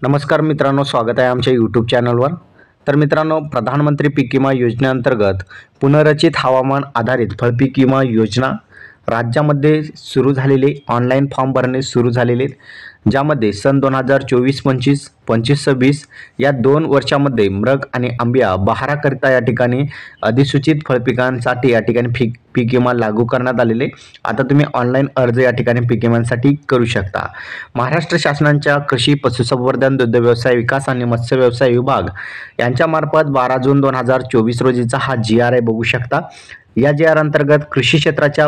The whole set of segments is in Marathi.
नमस्कार मित्रांनो, स्वागत आहे आमच्या यूट्यूब चॅनलवर. तर मित्रांनो, प्रधानमंत्री पीक विमा योजनेअंतर्गत पुनर्रचित हवामान आधारित फळपीक विमा योजना राज्यामध्ये सुरू झालेले ऑनलाईन फॉर्म भरणे सुरू झालेले, ज्यामध्ये सन 2024-25, 25-26 या 2 वर्षामध्ये मृग आणि आंबिया बहाराकरिता या ठिकाणी अधिसूचित फळपिकांसाठी या ठिकाणी पीक विमा लागू करण्यात आलेले. आता तुम्ही ऑनलाईन अर्ज या ठिकाणी पीक विम्यासाठी करू शकता. महाराष्ट्र शासनाच्या कृषी, पशुसंवर्धन, दुग्ध व्यवसाय विकास आणि मत्स्य व्यवसाय विभाग यांच्यामार्फत 12 जून 2024 रोजीचा हा GR आहे, बघू शकता. या GR अंतर्गत कृषी क्षेत्राच्या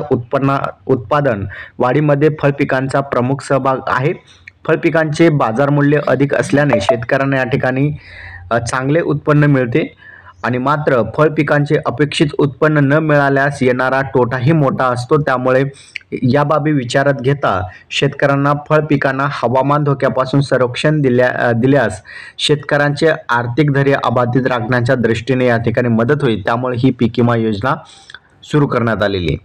उत्पादन वाढीमध्ये फळपिकांचा प्रमुख सहभाग आहे. फळपिकांचे बाजार मूल्य अधिक असल्याने शेतकऱ्यांना या ठिकाणी चांगले उत्पन्न मिळते आणि मात्र फळपिकांचे अपेक्षित उत्पन्न न मिळाल्यास येणारा तोटाही मोठा असतो. त्यामुळे या बाबी विचारात घेता शेतकऱ्यांना फळपिकांना हवामान धोक्यापासून संरक्षण दिल्यास शेतकऱ्यांचे आर्थिक धैर्य अबाधित राखण्याच्या दृष्टीने या ठिकाणी मदत होईल. त्यामुळे ही पीक विमा योजना सुरू करण्यात आलेली आहे.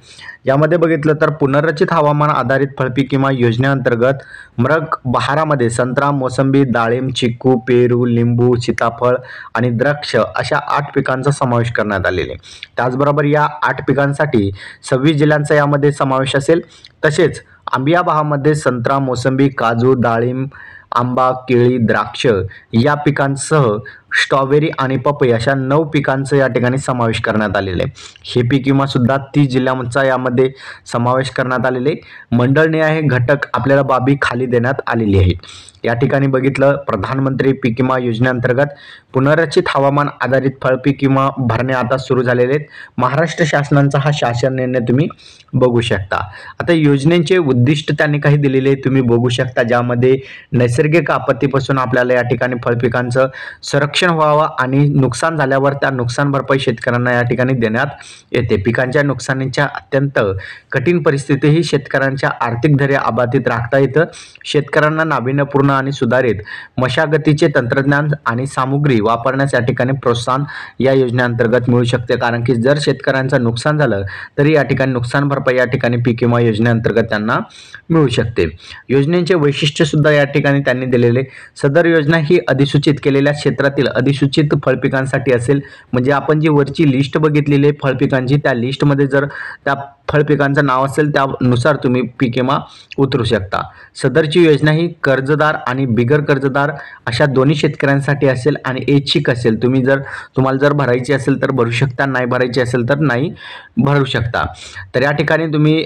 यामध्ये बघितलं तर पुनर्रचित हवामान आधारित फळपीक विमा योजनेअंतर्गत मृग बहारामध्ये संत्रा, मोसंबी, डाळिंब, चिक्कू, पेरू, लिंबू, सीताफळ आणि द्राक्ष अशा 8 पिकांचा समावेश करण्यात आलेला आहे. त्याचबरोबर या 8 पिकांसाठी 26 जिल्ह्यांचा यामध्ये समावेश असेल. तसेच आंबिया बहारामध्ये संत्रा, मोसंबी, काजू, डाळिंब, आंबा, केळी, द्राक्ष या पिकांसह स्ट्रॉबेरी आणि पपई अशा 9 पिकांचा या ठिकाणी समावेश करण्यात आलेला आहे. हे पीक विमा सुद्धा 30 जिल्ह्यांचा यामध्ये समावेश करण्यात आलेले. मंडळनिहाय घटक आपल्याला बाबी खाली देण्यात आलेली आहे. या ठिकाणी बघितलं, प्रधानमंत्री पीक विमा योजनेअंतर्गत पुनर्रचित हवामान आधारित फळपीक विमा भरणे आता सुरू झालेले आहेत. महाराष्ट्र शासनाचा हा शासन निर्णय तुम्ही बघू शकता. आता योजनेचे उद्दिष्ट त्यांनी काही दिलेले तुम्ही बघू शकता, ज्यामध्ये नैसर्गिक आपत्तीपासून आपल्याला या ठिकाणी फळपिकांचं संरक्षण व्हावं आणि नुकसान झाल्यावर त्या नुकसान भरपाई शेतकऱ्यांना या ठिकाणी देण्यात येते. पिकांच्या नुकसानीच्या अत्यंत कठीण परिस्थितीही शेतकऱ्यांच्या आर्थिक धैर्य अबाधित राखता येतं. शेतकऱ्यांना नाविन्यपूर्ण आणि सुधारित मशागतीचे तंत्रज्ञान आणि सामुग्री वापरण्यास या ठिकाणी प्रोत्साहन या योजनेअंतर्गत मिळू शकते. कारण की जर शेतकऱ्यांचं नुकसान झालं तरी या ठिकाणी नुकसान भरपाई या ठिकाणी पीक विमा योजनेअंतर्गत त्यांना मिळू शकते. योजनेचे वैशिष्ट्य सुद्धा या ठिकाणी त्यांनी दिलेले. सदर योजना ही अधिसूचित केलेल्या क्षेत्रातील अधिसूचित फळपिकांसाठी असेल. म्हणजे आपण जी वरची लिस्ट बघितलेली आहे फळपिकांची, त्या लिस्टमध्ये जर त्या फळपिकांचं नाव असेल त्यानुसार तुम्ही पीक विमा उतरू शकता. सदरची योजना ही कर्जदार आणि बिगर कर्जदार अशा दोन्ही शेतकऱ्यांसाठी असेल आणि ऐच्छिक असेल. तुम्हाला जर भरायची असेल तर भरू शकता, नाही भरायची असेल तर नाही भरू शकता. तर या ठिकाणी तुम्ही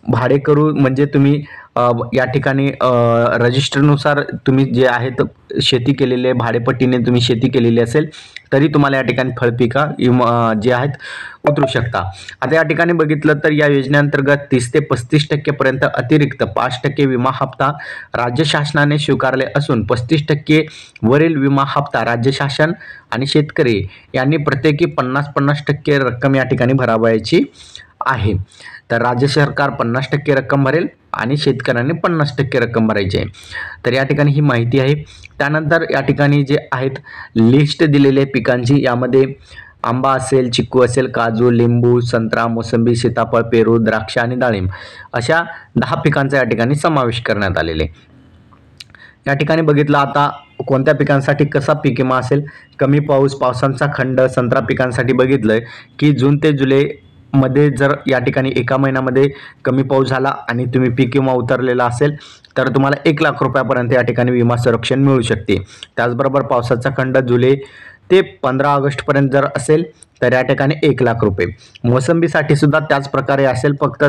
भाडेकरू म्हणजे तुम्ही या ठिकाणी रजिस्टरनुसार तुम्ही जे आहेत शेती केलेली आहे, भाडेपट्टीने तुम्ही शेती केलेली असेल तरी तुम्हाला या ठिकाणी फळपिका जे आहेत उतरू शकता. आता या ठिकाणी बघितलं तर या योजनेअंतर्गत 30 ते 35% पर्यंत अतिरिक्त 5% विमा हप्ता राज्य शासनाने स्वीकारले असून 35% वरील विमा हप्ता राज्य शासन आणि शेतकरी यांनी प्रत्येकी 50-50% रक्कम या ठिकाणी भरावयाची आहे. तर राज्य सरकार 50% रक्कम भरेल आणि शेतकऱ्यांनी 50% रक्कम भरायची आहे. तर या ठिकाणी ही माहिती आहे. त्यानंतर या ठिकाणी जे आहेत लिस्ट दिलेली आहे पिकांची, यामध्ये आंबा असेल, चिक्कू असेल, काजू, लिंबू, संत्रा, मोसंबी, सीताफळ, पेरू, द्राक्ष आणि डाळिंब अशा 10 पिकांचा या ठिकाणी समावेश करण्यात आलेले. या ठिकाणी बघितलं आता कोणत्या पिकांसाठी कसा पीक विमा असेल. कमी पावसांचा खंड संत्रा पिकांसाठी बघितलंय की जून ते जुलै मध्ये जर या ठिकाणी एका महिन्यामध्ये कमी पाऊस झाला आणि तुम्ही पीक विमा उतरलेला असेल तर तुम्हाला 1 लाख रुपयापर्यंत या ठिकाणी विमा संरक्षण मिळू शकते. त्याचबरोबर पावसाचा खंड जुलै ते 15 ऑगस्टपर्यंत जर असेल तर या ठिकाणी 1 लाख रुपये. मोसंबीसाठी सुद्धा त्याच प्रकारे असेल, फक्त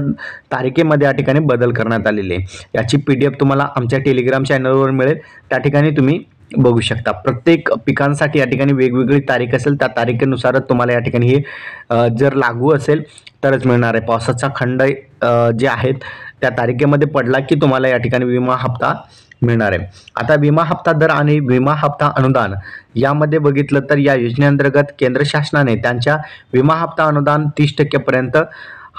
तारखेमध्ये या ठिकाणी बदल करण्यात आलेले. याची PDF तुम्हाला आमच्या टेलिग्राम चॅनलवर मिळेल, त्या ठिकाणी तुम्ही बघू शकता. प्रत्येक पिकांसाठी या ठिकाणी वेगवेगळी तारीख असेल, त्या तारखेनुसारच तुम्हाला या ठिकाणी हे जर लागू असेल तरच मिळणार आहे. पावसाचा खंड जे आहेत त्या तारखेमध्ये पडला की तुम्हाला या ठिकाणी विमा हप्ता मिळणार आहे. आता विमा हप्ता दर आणि विमा हप्ता अनुदान यामध्ये बघितलं तर या योजनेअंतर्गत केंद्र शासनाने त्यांच्या विमा हप्ता अनुदान 30% पर्यंत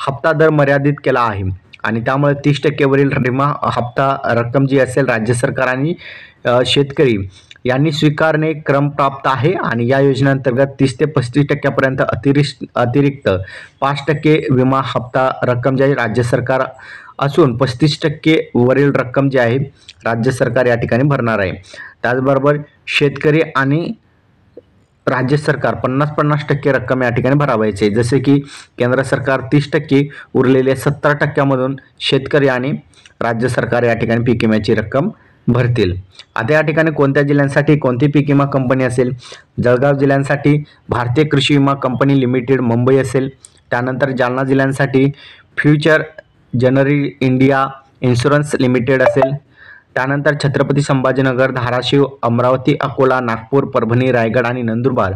हप्ता दर मर्यादित केला आहे आणि त्यामुळे 30% वरील विमा हप्ता रक्कम जी असेल राज्य सरकार आणि शेतकरी यांनी स्वीकारणे क्रमप्राप्त आहे. आणि या योजनेअंतर्गत 30 ते 35% पर्यंत अतिरिक्त 5% विमा हप्ता रक्कम जी आहे राज्य सरकार असून 35% वरील रक्कम जी आहे राज्य सरकार या ठिकाणी भरणार आहे. त्याचबरोबर शेतकरी आणि राज्य सरकार 50-50% रक्कम या ठिकाणी भरावायचे, जसे की केंद्र सरकार 30%, उरलेल्या 70%मधून शेतकरी आणि राज्य सरकार या ठिकाणी पीक विम्याची रक्कम भरतील. आता या ठिकाणी कोणत्या जिल्ह्यांसाठी कोणती पीक विमा कंपनी असेल? जळगाव जिल्ह्यांसाठी भारतीय कृषी विमा कंपनी लिमिटेड मुंबई असेल. त्यानंतर जालना जिल्ह्यांसाठी future general India insurance limited असेल. त्यानंतर छत्रपती संभाजीनगर, धाराशिव, अमरावती, अकोला, नागपूर, परभणी, रायगड आणि नंदुरबार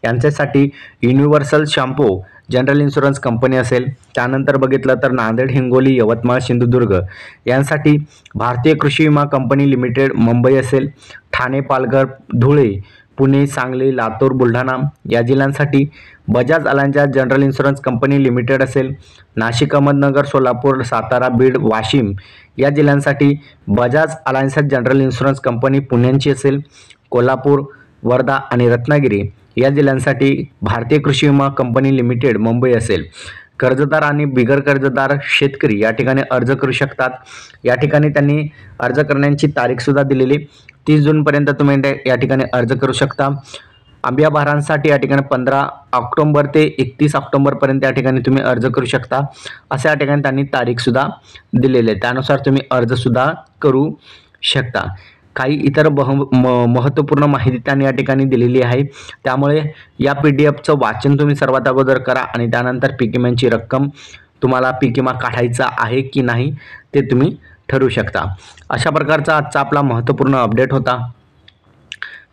यांच्यासाठी universal shampoo general insurance company असेल. त्यानंतर बघितलं तर नांदेड, हिंगोली, यवतमाळ, सिंधुदुर्ग यांसाठी भारतीय कृषी विमा कंपनी लिमिटेड मुंबई असेल. ठाणे, पालघर, धुळे, पुणे, सांगली, लातूर, बुलढाणा या जिल्ह्यांसाठी Bajaj Allianz general insurance company limited असेल. नाशिक, अहमदनगर, सोलापूर, सातारा, बीड, वाशिम या जिल्ह्यांसाठी Bajaj Allianz general insurance company पुण्यांची असेल. कोल्हापूर, वर्धा आणि रत्नागिरी या जिल्ह्यांसाठी भारतीय कृषी विमा कंपनी लिमिटेड मुंबई असेल. कर्जदार आणि बिगर कर्जदार शेतकरी या ठिकाणी अर्ज करू शकतात. या ठिकाणी त्यांनी अर्ज करण्याची तारीख सुद्धा दिलेली 30 जूनपर्यंत तुम्ही या ठिकाणी अर्ज करू शकता. आंबिया बहारांसाठी या ठिकाणी 15 ऑक्टोबर ते 31 ऑक्टोबरपर्यंत या ठिकाणी तुम्ही अर्ज करू शकता, असं या ठिकाणी त्यांनी तारीख सुद्धा दिलेली आहे. त्यानुसार तुम्ही अर्ज सुद्धा करू शकता. काही इतर महत्त्वपूर्ण माहिती त्यांनी या ठिकाणी दिलेली आहे. त्यामुळे या PDFचं वाचन तुम्ही सर्वात अगोदर करा आणि त्यानंतर पीक विम्याची रक्कम तुम्हाला पीक विमा काढायचा आहे की नाही ते तुम्ही ठरवू शकता. अशा प्रकारचा आजचा आपला महत्त्वपूर्ण अपडेट होता.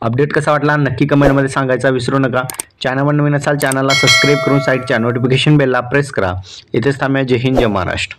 अपडेट कसा वाटला नक्की कमेंटमध्ये सांगायचा विसरू नका. चॅनलवर नवीन असाल चॅनलला सबस्क्राईब करून साईडच्या नोटिफिकेशन बेलला प्रेस करा. इथेच थांबूया. जय हिंद, जय महाराष्ट्र.